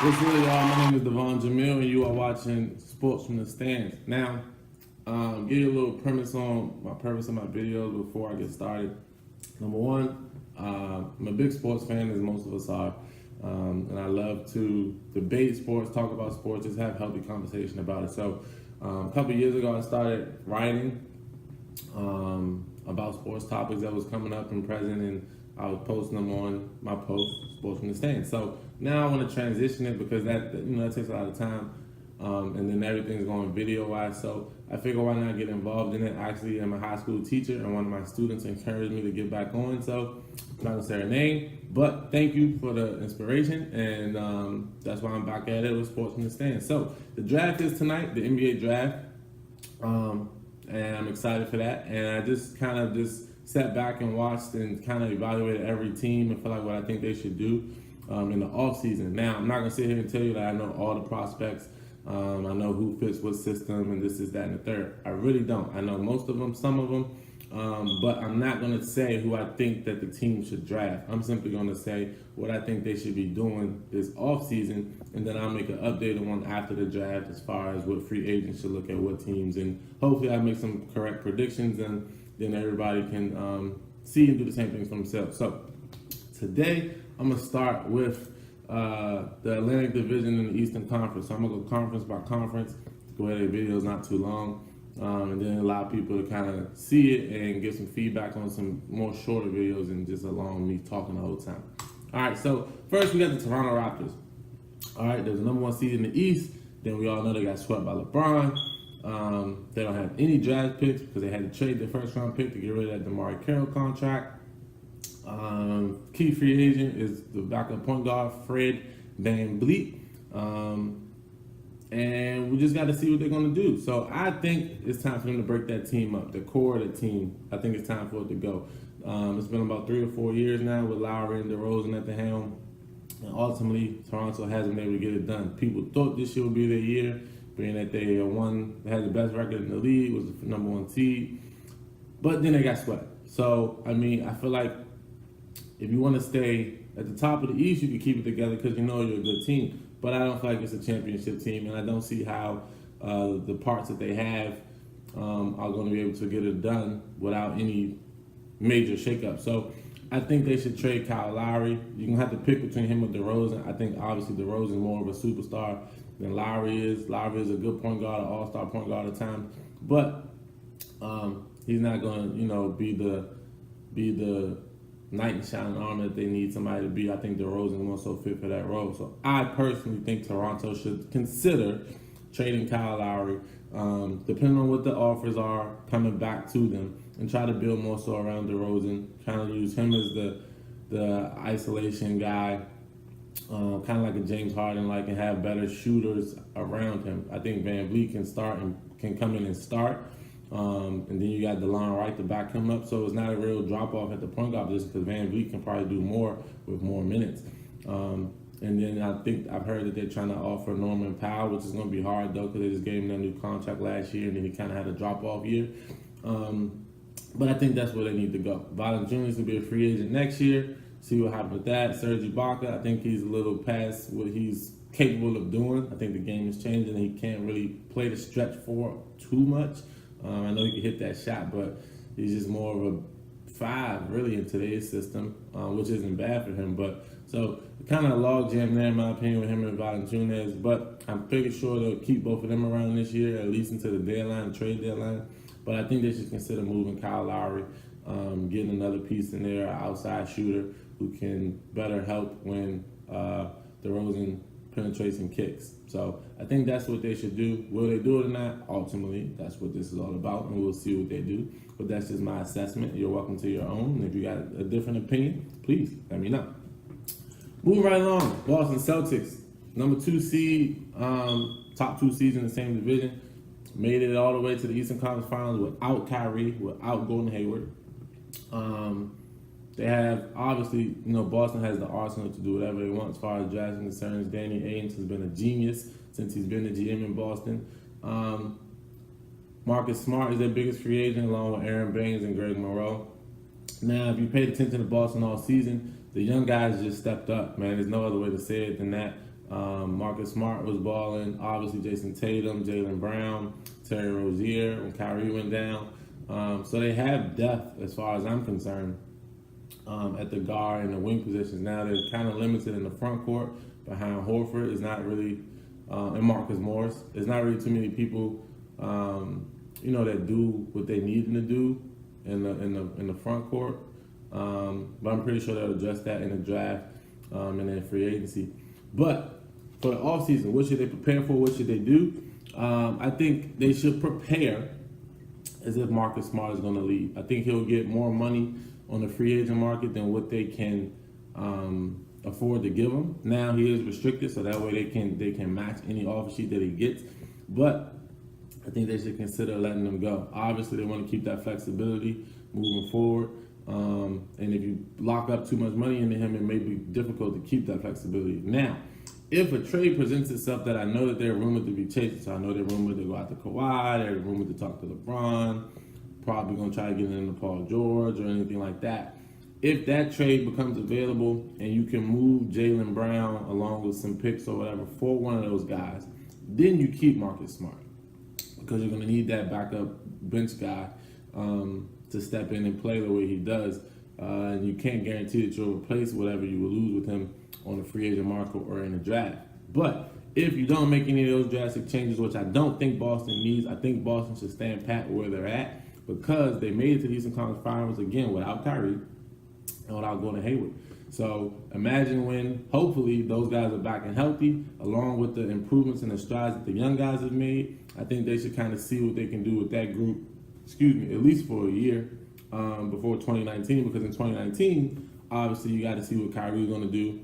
What's good, y'all? My name is DavonJamil, and you are watching Sports from the Stands. Now, give you a little premise on my purpose of my videos before I get started. Number one, I'm a big sports fan, as most of us are, and I love to debate sports, talk about sports, just have healthy conversation about it. So, a couple years ago, I started writing about sports topics that was coming up and present, and I was posting them on my post, Sports from the Stand. So now I want to transition it because that takes a lot of time, and then everything's going video wise. So I figure why not get involved in it. Actually, I'm a high school teacher, and one of my students encouraged me to get back on. So I'm not gonna say her name, but thank you for the inspiration, and that's why I'm back at it with Sports from the Stand. So the draft is tonight, the NBA draft. And I'm excited for that. And I just kind of sat back and watched and kind of evaluated every team and feel like what I think they should do in the offseason. Now, I'm not going to sit here and tell you that I know all the prospects. I know who fits what system and this is that and the third. I really don't. I know most of them, some of them, but I'm not going to say who I think that the team should draft. I'm simply going to say what I think they should be doing this offseason, and then I'll make an updated one after the draft as far as what free agents should look at, what teams, and hopefully I make some correct predictions, and then everybody can see and do the same things for themselves. So today I'm going to start with the Atlantic Division in the Eastern Conference. So I'm going to go conference by conference. Go ahead, the video is not too long. And then allow people to kind of see it and get some feedback on some more shorter videos and just along me talking the whole time. All right, so first we got the Toronto Raptors. All right, there's the number one seed in the East. Then we all know they got swept by LeBron. They don't have any draft picks because they had to trade their first round pick to get rid of that DeMar Carroll contract. Key free agent is the backup point guard, Fred VanVleet. And we just got to see what they're going to do. So I think it's time for them to break that team up, the core of the team. I think it's time for it to go. It's been about 3 or 4 years now with Lowry and DeRozan at the helm. And ultimately, Toronto hasn't been able to get it done. People thought this year would be their year, being that they had the best record in the league, was the number one seed. But then they got swept. So, I mean, I feel like if you want to stay at the top of the East, you can keep it together because you know you're a good team. But I don't feel like it's a championship team, and I don't see how the parts that they have are going to be able to get it done without any major shakeup. So I think they should trade Kyle Lowry. You're going to have to pick between him and DeRozan. I think obviously DeRozan is more of a superstar than Lowry is. Lowry is a good point guard, an all-star point guard at times. But he's not going to, be the knight in shining armor that they need somebody to be. I think DeRozan more so fit for that role. So I personally think Toronto should consider trading Kyle Lowry, depending on what the offers are coming back to them, and try to build more so around DeRozan. Kind of use him as the isolation guy, kind of like a James Harden, and have better shooters around him. I think VanVleet can come in and start. And then you got DeLon Wright to back him up, so it's not a real drop off at the point guard position because VanVleet can probably do more with more minutes. And then I think I've heard that they're trying to offer Norman Powell, which is going to be hard though because they just gave him that new contract last year, and then he kind of had a drop off year. But I think that's where they need to go. Valanciunas will be a free agent next year. See what happens with that. Serge Ibaka, I think he's a little past what he's capable of doing. I think the game is changing. He can't really play the stretch four too much. I know he can hit that shot, but he's just more of a 5 really in today's system, which isn't bad for him. But so kind of a log jam there in my opinion with him and Valanciunas. But I'm pretty sure they'll keep both of them around this year, at least until the deadline, trade deadline. But I think they should consider moving Kyle Lowry, getting another piece in there, an outside shooter who can better help when DeRozan penetrates and kicks. So I think that's what they should do. Will they do it or not? Ultimately, that's what this is all about, and we'll see what they do. But that's just my assessment. You're welcome to your own. And if you got a different opinion, please let me know. Moving right along, Boston Celtics, number 2 seed, top 2 seeds in the same division, made it all the way to the Eastern Conference Finals without Kyrie, without Gordon Hayward. They have, obviously, Boston has the arsenal to do whatever they want as far as drafting concerns. Danny Ainge has been a genius since he's been the GM in Boston. Marcus Smart is their biggest free agent, along with Aaron Baines and Greg Monroe. Now, if you paid attention to Boston all season, the young guys just stepped up, man. There's no other way to say it than that. Marcus Smart was balling. Obviously, Jason Tatum, Jaylen Brown, Terry Rozier when Kyrie went down. So they have depth as far as I'm concerned at the guard and the wing positions. Now they're kind of limited in the front court behind Horford. It's not really, and Marcus Morris. There's not really too many people, that do what they need them to do in the front court. But I'm pretty sure they'll address that in the draft and in free agency. But for the offseason, what should they prepare for? What should they do? I think they should prepare as if Marcus Smart is going to leave. I think he'll get more money on the free agent market than what they can afford to give him. Now he is restricted, so that way they can match any offer sheet that he gets. But I think they should consider letting him go. Obviously, they want to keep that flexibility moving forward. And if you lock up too much money into him, it may be difficult to keep that flexibility. Now, if a trade presents itself that I know that they're rumored to be chasing, so I know they're rumored to go out to Kawhi, they're rumored to talk to LeBron, probably going to try to get into Paul George or anything like that. If that trade becomes available and you can move Jaylen Brown along with some picks or whatever for one of those guys, then you keep Marcus Smart because you're going to need that backup bench guy to step in and play the way he does. And you can't guarantee that you'll replace whatever you will lose with him on the free agent market or in the draft. But if you don't make any of those drastic changes, which I don't think Boston needs, I think Boston should stand pat where they're at because they made it to the Eastern Conference Finals again without Kyrie and without Gordon Hayward. So imagine when, hopefully, those guys are back and healthy, along with the improvements and the strides that the young guys have made. I think they should kind of see what they can do with that group, at least for a year before 2019, because in 2019, obviously, you got to see what Kyrie's going to do.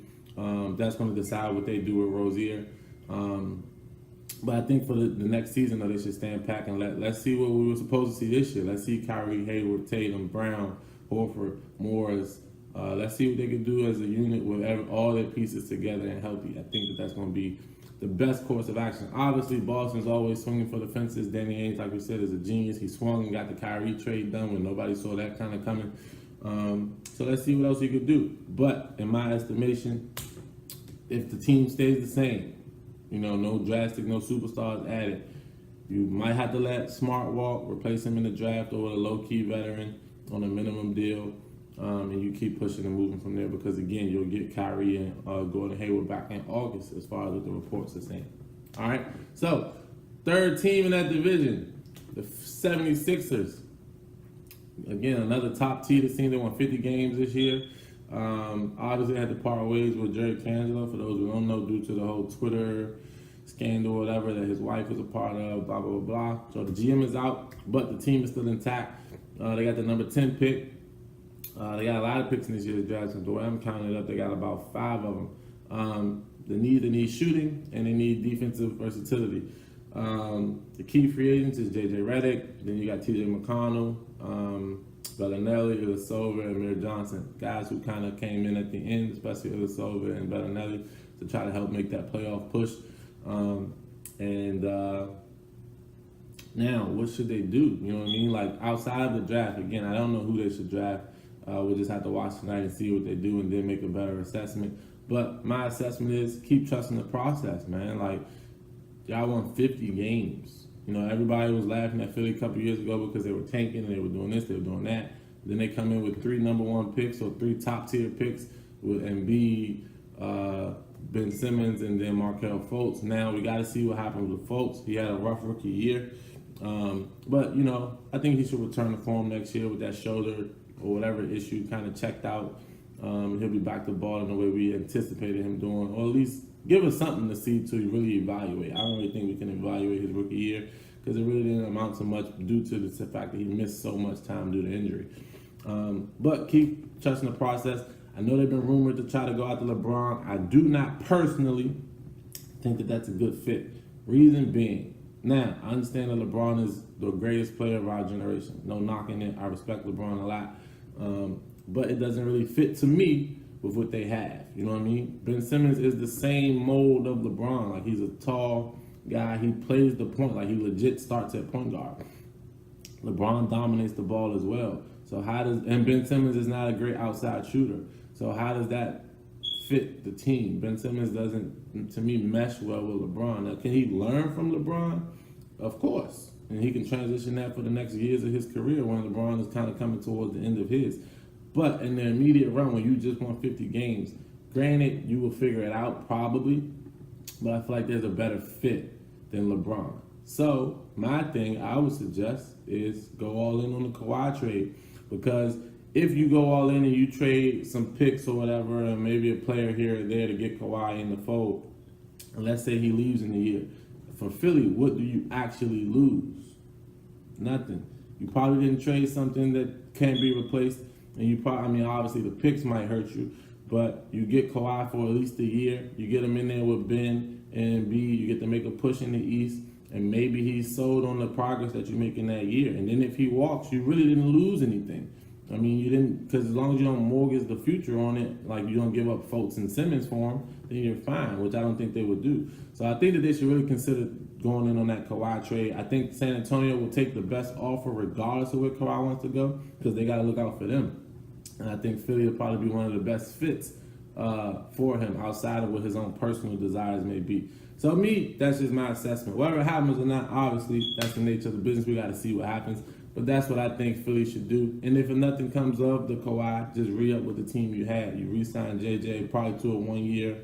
That's going to decide what they do with Rozier. But I think for the next season, though, they should stand back and let's see what we were supposed to see this year. Let's see Kyrie, Hayward, Tatum, Brown, Horford, Morris. Let's see what they can do as a unit with all their pieces together and healthy. I think that's going to be the best course of action. Obviously, Boston's always swinging for the fences. Danny Ainge, like we said, is a genius. He swung and got the Kyrie trade done when nobody saw that kind of coming. So let's see what else he could do. But in my estimation, if the team stays the same, no drastic, no superstars added, you might have to let Smart walk, replace him in the draft or with a low-key veteran on a minimum deal, and you keep pushing and moving from there because, again, you'll get Kyrie and Gordon Hayward back in August as far as what the reports are saying. All right? So, third team in that division, the 76ers. Again, another top tier team. They won 50 games this year. Obviously, had to part ways with Jerry Cangelo, for those who don't know, due to the whole Twitter scandal or whatever that his wife was a part of, blah, blah, blah, blah. So the GM is out, but the team is still intact. They got the number 10 pick. They got a lot of picks in this year's draft. So the way I'm counting it up, they got about 5 of them. They need shooting, and they need defensive versatility. The key free agents is J.J. Redick. Then you got T.J. McConnell, Bellinelli, Ilyasova, and Amir Johnson. Guys who kind of came in at the end, especially Ilyasova and Bellinelli, to try to help make that playoff push. Now, what should they do? You know what I mean? Like, outside of the draft, again, I don't know who they should draft. We'll just have to watch tonight and see what they do and then make a better assessment. But my assessment is keep trusting the process, man. Like, y'all won 50 games. Everybody was laughing at Philly a couple years ago because they were tanking and they were doing this, they were doing that. Then they come in with 3 number 1 picks or 3 top-tier picks with Embiid, Ben Simmons, and then Markelle Fultz. Now we got to see what happens with Fultz. He had a rough rookie year. But, I think he should return to form next year with that shoulder or whatever issue kind of checked out. He'll be back to ball in the way we anticipated him doing, or at least give us something to see to really evaluate. I don't really think we can evaluate his rookie year because it really didn't amount to much due to the fact that he missed so much time due to injury. But keep trusting the process. I know they've been rumored to try to go after LeBron. I do not personally think that that's a good fit. Reason being, now, I understand that LeBron is the greatest player of our generation. No knocking it. I respect LeBron a lot. But it doesn't really fit to me with what they have. You know what I mean? Ben Simmons is the same mold of LeBron. Like, he's a tall guy. He plays the point. Like, he legit starts at point guard. LeBron dominates the ball as well. So and Ben Simmons is not a great outside shooter. So how does that fit the team. Ben Simmons doesn't, to me, mesh well with LeBron. Now, can he learn from LeBron? Of course. And he can transition that for the next years of his career when LeBron is kind of coming towards the end of his. But in the immediate run, when you just won 50 games, granted, you will figure it out probably, but I feel like there's a better fit than LeBron. So my thing I would suggest is go all in on the Kawhi trade, because if you go all in and you trade some picks or whatever, and maybe a player here or there to get Kawhi in the fold, and let's say he leaves in the year, for Philly, what do you actually lose? Nothing. You probably didn't trade something that can't be replaced, and you probably, I mean, obviously the picks might hurt you, but you get Kawhi for at least a year. You get him in there with Ben and B. You get to make a push in the East, and maybe he's sold on the progress that you make in that year. And then if he walks, you really didn't lose anything. I mean, you didn't, because as long as you don't mortgage the future on it, like you don't give up Fultz and Simmons for him, then you're fine, which I don't think they would do. So I think that they should really consider going in on that Kawhi trade. I think San Antonio will take the best offer regardless of where Kawhi wants to go, because they got to look out for them. And I think Philly will probably be one of the best fits for him outside of what his own personal desires may be. So me, that's just my assessment. Whether it happens or not, obviously, that's the nature of the business. We got to see what happens. But that's what I think Philly should do. And if nothing comes of the Kawhi, just re-up with the team you had. You re-sign JJ probably to a 1 year,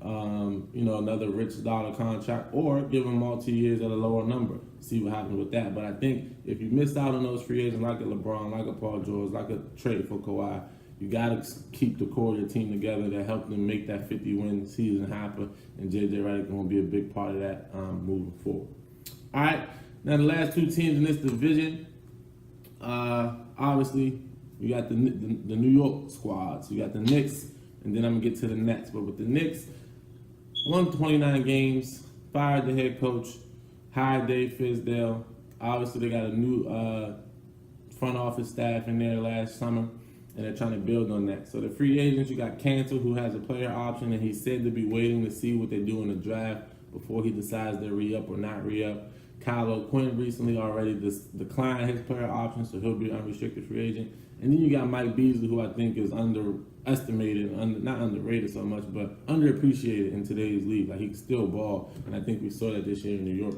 another rich dollar contract, or give him multi-years at a lower number. See what happens with that. But I think if you missed out on those free agents like a LeBron, like a Paul George, like a trade for Kawhi, you got to keep the core of your team together to help them make that 50-win season happen. And JJ Redick going to be a big part of that moving forward. All right. Now, the last two teams in this division, obviously, you got the New York squads. You got the Knicks, and then I'm going to get to the Nets. But with the Knicks, won 29 games, fired the head coach, hired Dave Fizdale. Obviously, they got a new front office staff in there last summer, and they're trying to build on that. So the free agents, you got Cantor, who has a player option, and he's said to be waiting to see what they do in the draft before he decides to re-up or not re-up. Kyle O'Quinn recently already declined his player option, so he'll be an unrestricted free agent. And then you got Mike Beasley, who I think is underestimated, not underrated so much, but underappreciated in today's league. Like, he can still ball, and I think we saw that this year in New York.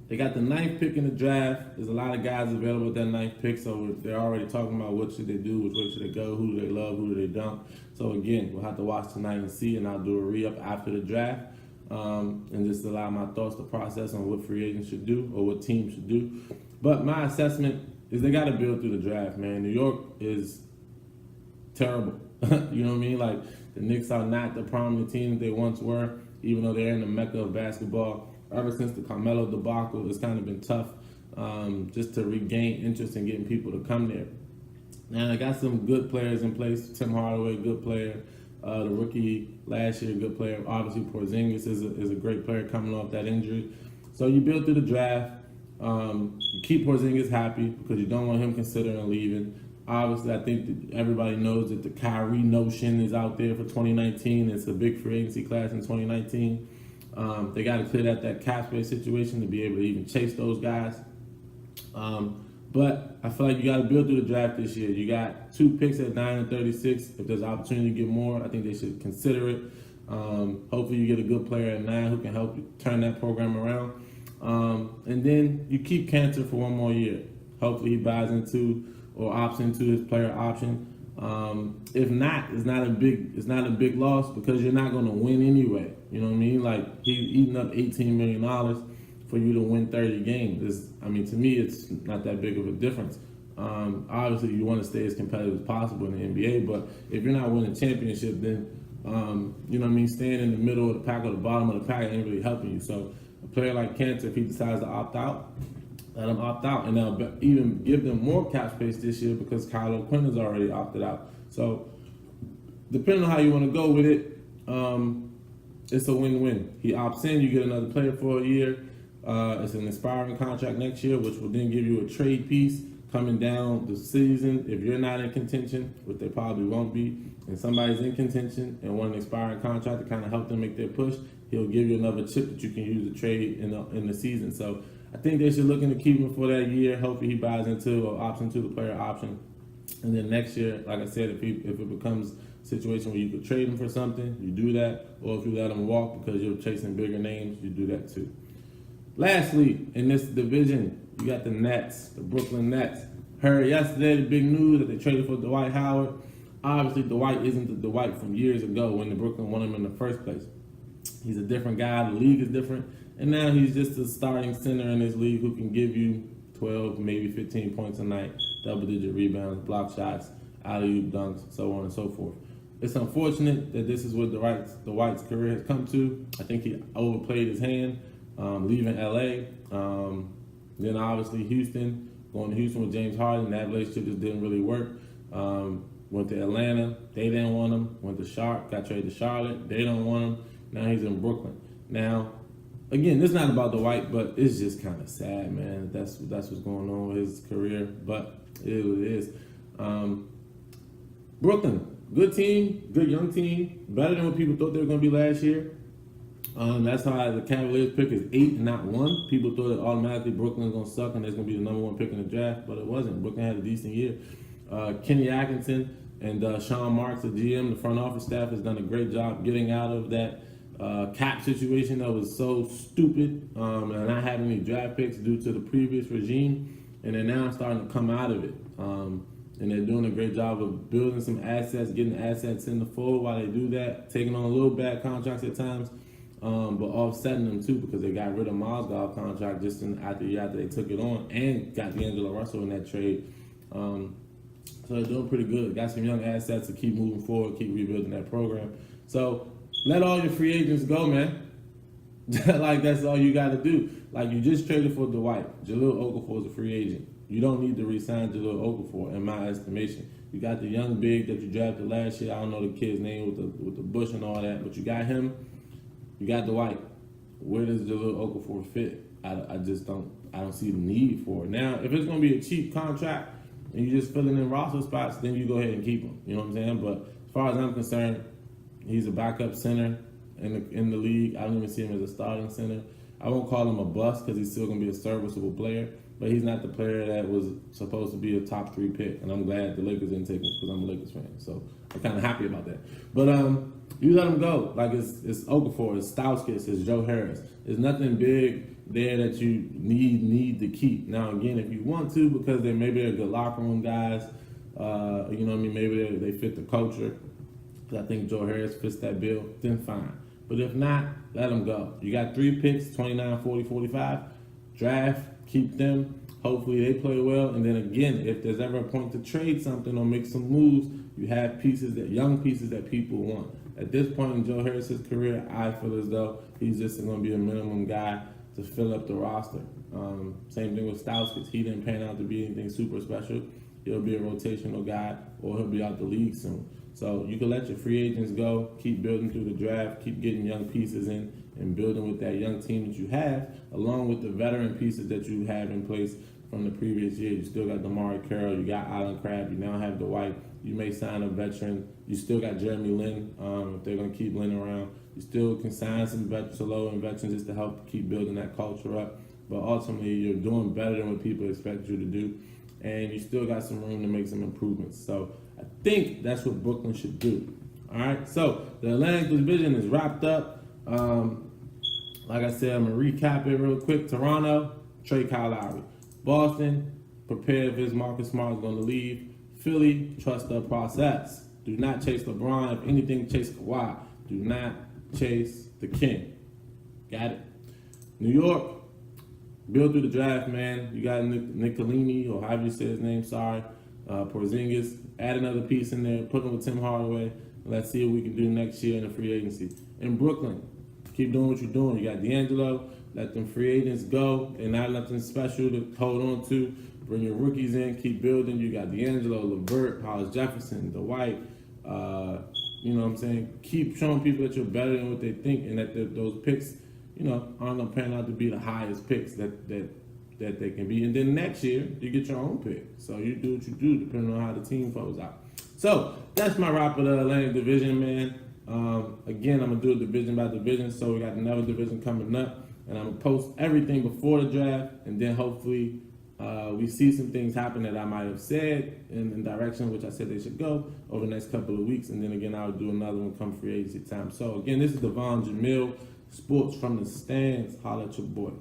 They got the 9th pick in the draft. There's a lot of guys available with that 9th pick, so they're already talking about what should they do, which way should they go, who do they love, who do they don't. So again, we'll have to watch tonight and see, and I'll do a re-up after the draft. And just allow my thoughts to process on what free agents should do or what teams should do. But my assessment is they got to build through the draft, man. New York is terrible. You know what I mean? Like, the Knicks are not the prominent team that they once were, even though they're in the mecca of basketball. Ever since the Carmelo debacle, it's kind of been tough just to regain interest in getting people to come there. Now, they got some good players in place. Tim Hardaway, good player. The rookie last year, good player. Obviously, Porzingis is a great player coming off that injury. So you build through the draft. You keep Porzingis happy because you don't want him considering leaving. Obviously, I think that everybody knows that the Kyrie notion is out there for 2019. It's a big free agency class in 2019. They got to clear that cap space situation to be able to even chase those guys. But I feel like you got to build through the draft this year. You got 2 picks at 9 and 36. If there's an opportunity to get more, I think they should consider it. Hopefully you get a good player at 9 who can help you turn that program around. And then you keep Cantor for 1 more year. Hopefully he buys into or opts into his player option. If not, it's not a big loss because you're not going to win anyway. You know what I mean? Like, he's eating up $18 million for you to win 30 games. To me, it's not that big of a difference. Obviously, you want to stay as competitive as possible in the NBA, but if you're not winning a championship, then, staying in the middle of the pack or the bottom of the pack ain't really helping you. So a player like Cantor, if he decides to opt out, let him opt out. And they'll even give them more cap space this year because Kyle O'Quinn has already opted out. So depending on how you want to go with it, it's a win-win. He opts in, you get another player for a year. It's an expiring contract next year, which will then give you a trade piece coming down the season. If you're not in contention, which they probably won't be, and somebody's in contention and want an expiring contract to kind of help them make their push, he'll give you another chip that you can use to trade in the season. So I think they should look into keeping him for that year. Hopefully he buys into or opts into the player option. And then next year, like I said, if it becomes situation where you could trade him for something, you do that. Or if you let him walk because you're chasing bigger names, you do that too. Lastly, in this division, you got the Nets, the Brooklyn Nets. Heard yesterday the big news that they traded for Dwight Howard. Obviously, Dwight isn't the Dwight from years ago when the Brooklyn won him in the first place. He's a different guy. The league is different. And now he's just a starting center in this league who can give you 12, maybe 15 points a night, double-digit rebounds, block shots, alley-oop dunks, so on and so forth. It's unfortunate that this is what Dwight's career has come to. I think he overplayed his hand, leaving L.A. Then obviously Houston, going to Houston with James Harden. That relationship just didn't really work. Went to Atlanta. They didn't want him. Went to got traded to Charlotte. They don't want him. Now he's in Brooklyn. Now, again, this is not about Dwight, but it's just kind of sad, man. That's what's going on with his career. But it is what it is. Brooklyn, good team, good young team, better than what people thought they were going to be last year. That's how the Cavaliers pick is 8 and not 1. People thought that automatically Brooklyn's going to suck and there's going to be the number 1 pick in the draft, but it wasn't. Brooklyn had a decent year. Kenny Atkinson and Sean Marks, the GM, the front office staff, has done a great job getting out of that cap situation that was so stupid and not having any draft picks due to the previous regime. And they're now starting to come out of it. And they're doing a great job of building some assets, getting assets in the fold while they do that, taking on a little bad contracts at times, but offsetting them too because they got rid of Mozgov contract just after they took it on and got D'Angelo Russell in that trade. So they're doing pretty good. Got some young assets to keep moving forward, keep rebuilding that program. So let all your free agents go, man. Like, that's all you got to do. Like, you just traded for Dwight. Jahlil Okafor is a free agent. You don't need to re-sign Jahlil Okafor, in my estimation. You got the young big that you drafted last year. I don't know the kid's name with the bush and all that, but you got him. You got Dwight. Where does Jahlil Okafor fit? I just don't see the need for it. Now, if it's going to be a cheap contract and you're just filling in roster spots, then you go ahead and keep him. You know what I'm saying? But as far as I'm concerned, he's a backup center in the league. I don't even see him as a starting center. I won't call him a bust because he's still going to be a serviceable player, but he's not the player that was supposed to be a top 3 pick. And I'm glad the Lakers didn't take him because I'm a Lakers fan. So I'm kind of happy about that. But you let him go. Like, it's Okafor, it's Stauskas, it's Joe Harris. There's nothing big there that you need to keep. Now, again, if you want to, because maybe they're good locker room guys, you know what I mean, maybe they fit the culture, because I think Joe Harris fits that bill, then fine. But if not, let them go. You got 3 picks, 29, 40, 45. Draft, keep them. Hopefully they play well. And then again, if there's ever a point to trade something or make some moves, you have young pieces that people want. At this point in Joe Harris's career, I feel as though he's just going to be a minimum guy to fill up the roster. Same thing with Stauskas. He didn't pan out to be anything super special. He'll be a rotational guy, or he'll be out the league soon. So you can let your free agents go, keep building through the draft, keep getting young pieces in, and building with that young team that you have, along with the veteran pieces that you have in place from the previous year. You still got DeMar Carroll, you got Allen Crabbe, you now have Dwight. You may sign a veteran. You still got Jeremy Lin, if they're going to keep Lin around. You still can sign some low-end veterans just to help keep building that culture up. But ultimately, you're doing better than what people expect you to do. And you still got some room to make some improvements. So I think that's what Brooklyn should do. All right? So the Atlantic Division is wrapped up. Like I said, I'm going to recap it real quick. Toronto, trade Kyle Lowry. Boston, prepare if his Marcus Smart is going to leave. Philly, trust the process. Do not chase LeBron. If anything, chase Kawhi. Do not chase the king. Got it? New York, build through the draft, man. You got Nicolini, or however you say his name, Porzingis. Add another piece in there. Put him with Tim Hardaway. Let's see what we can do next year in the free agency. In Brooklyn, keep doing what you're doing. You got D'Angelo. Let them free agents go and not let them special to hold on to. Bring your rookies in. Keep building. You got D'Angelo, LeVert, Hollis Jefferson, Dwight. You know what I'm saying? Keep showing people that you're better than what they think, and that those picks, aren't going to pan out to be the highest picks that they can be. And then next year, you get your own pick. So you do what you do depending on how the team falls out. So that's my wrap of the Atlantic Division, man. Again, I'm going to do it division by division. So we got another division coming up. And I'm going to post everything before the draft. And then hopefully we see some things happen that I might have said in the direction which I said they should go over the next couple of weeks. And then again, I'll do another one come free agency time. So again, this is DavonJamil, Sports from the Stands. Holla at your boy.